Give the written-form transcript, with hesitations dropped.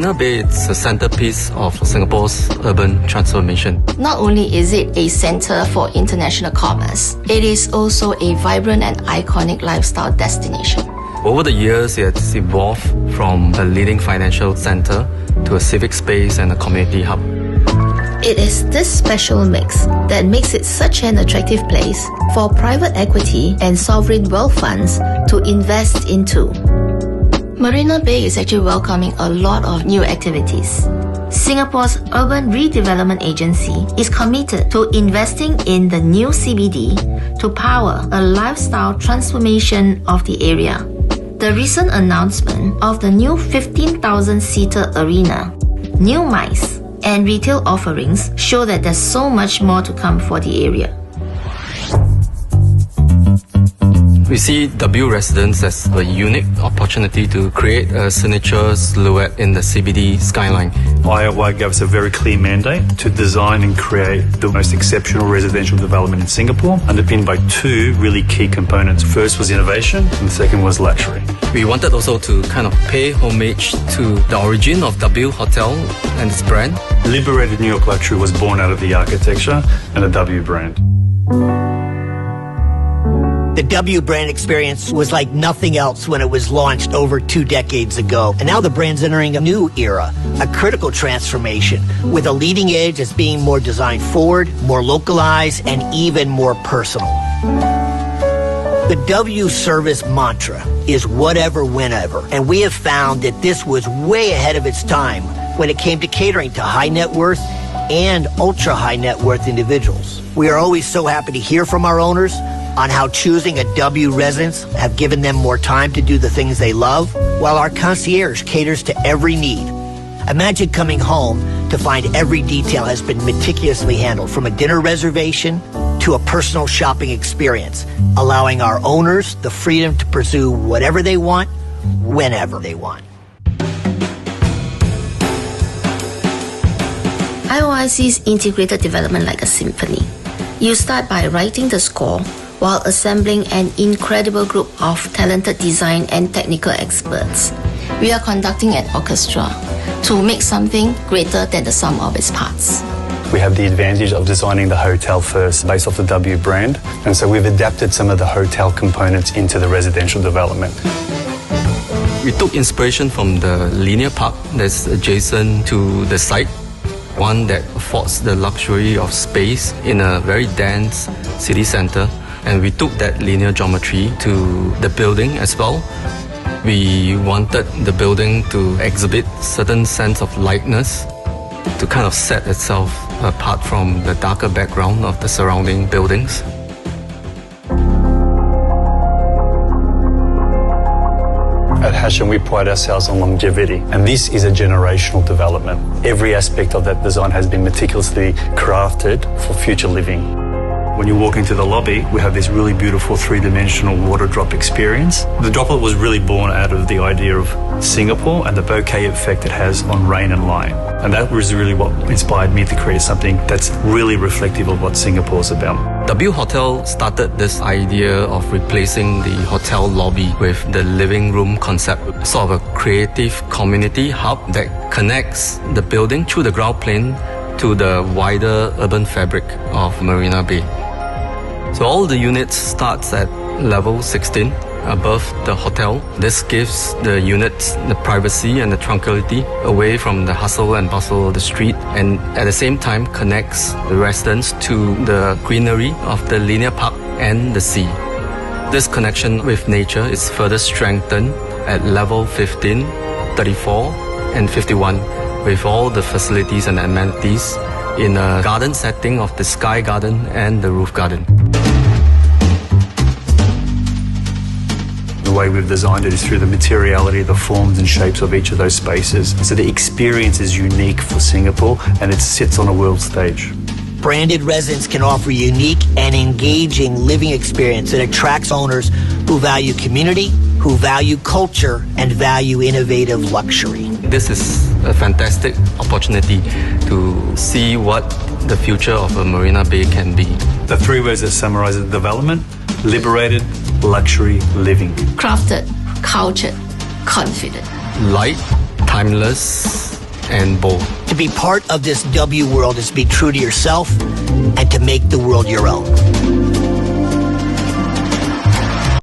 Marina Bay is a centerpiece of Singapore's urban transformation. Not only is it a center for international commerce, it is also a vibrant and iconic lifestyle destination. Over the years, it has evolved from a leading financial center to a civic space and a community hub. It is this special mix that makes it such an attractive place for private equity and sovereign wealth funds to invest into. Marina Bay is actually welcoming a lot of new activities. Singapore's Urban Redevelopment Agency is committed to investing in the new CBD to power a lifestyle transformation of the area. The recent announcement of the new 15,000-seater arena, new MICE, and retail offerings show that there's so much more to come for the area. We see W Residences as a unique opportunity to create a signature silhouette in the CBD skyline. IOI gave us a very clear mandate to design and create the most exceptional residential development in Singapore, underpinned by two really key components. First was innovation, and the second was luxury. We wanted also to kind of pay homage to the origin of W Hotel and its brand. Liberated New York Luxury was born out of the architecture and the W brand. The W brand experience was like nothing else when it was launched over 2 decades ago. And now the brand's entering a new era, a critical transformation, with a leading edge as being more design forward, more localized, and even more personal. The W service mantra is whatever, whenever. And we have found that this was way ahead of its time when it came to catering to high net worth and ultra high net worth individuals. We are always so happy to hear from our owners on how choosing a W residence have given them more time to do the things they love, while our concierge caters to every need. Imagine coming home to find every detail has been meticulously handled, from a dinner reservation to a personal shopping experience, allowing our owners the freedom to pursue whatever they want, whenever they want. IOI sees integrated development like a symphony. You start by writing the score while assembling an incredible group of talented design and technical experts. We are conducting an orchestra to make something greater than the sum of its parts. We have the advantage of designing the hotel first, based off the W brand, and so we've adapted some of the hotel components into the residential development. We took inspiration from the linear park that's adjacent to the site, one that affords the luxury of space in a very dense city center. And we took that linear geometry to the building as well. We wanted the building to exhibit certain sense of lightness, to kind of set itself apart from the darker background of the surrounding buildings. At Hachem, we pride ourselves on longevity, and this is a generational development. Every aspect of that design has been meticulously crafted for future living. When you walk into the lobby, we have this really beautiful 3-dimensional water drop experience. The droplet was really born out of the idea of Singapore and the bouquet effect it has on rain and light. And that was really what inspired me to create something that's really reflective of what Singapore's about. W Hotel started this idea of replacing the hotel lobby with the living room concept, sort of a creative community hub that connects the building through the ground plane to the wider urban fabric of Marina Bay. So all the units starts at level 16 above the hotel. This gives the units the privacy and the tranquility away from the hustle and bustle of the street, and at the same time connects the residents to the greenery of the linear park and the sea. This connection with nature is further strengthened at level 15, 34 and 51 with all the facilities and amenities in a garden setting of the sky garden and the roof garden. The way we've designed it is through the materiality, the forms and shapes of each of those spaces. So the experience is unique for Singapore and it sits on a world stage. Branded residents can offer a unique and engaging living experience that attracts owners who value community, who value culture, and value innovative luxury. This is a fantastic opportunity to see what the future of a Marina Bay can be. The 3 words that summarize the development: liberated, luxury, living. Crafted, cultured, confident. Light, timeless, and bold. To be part of this W world is to be true to yourself and to make the world your own.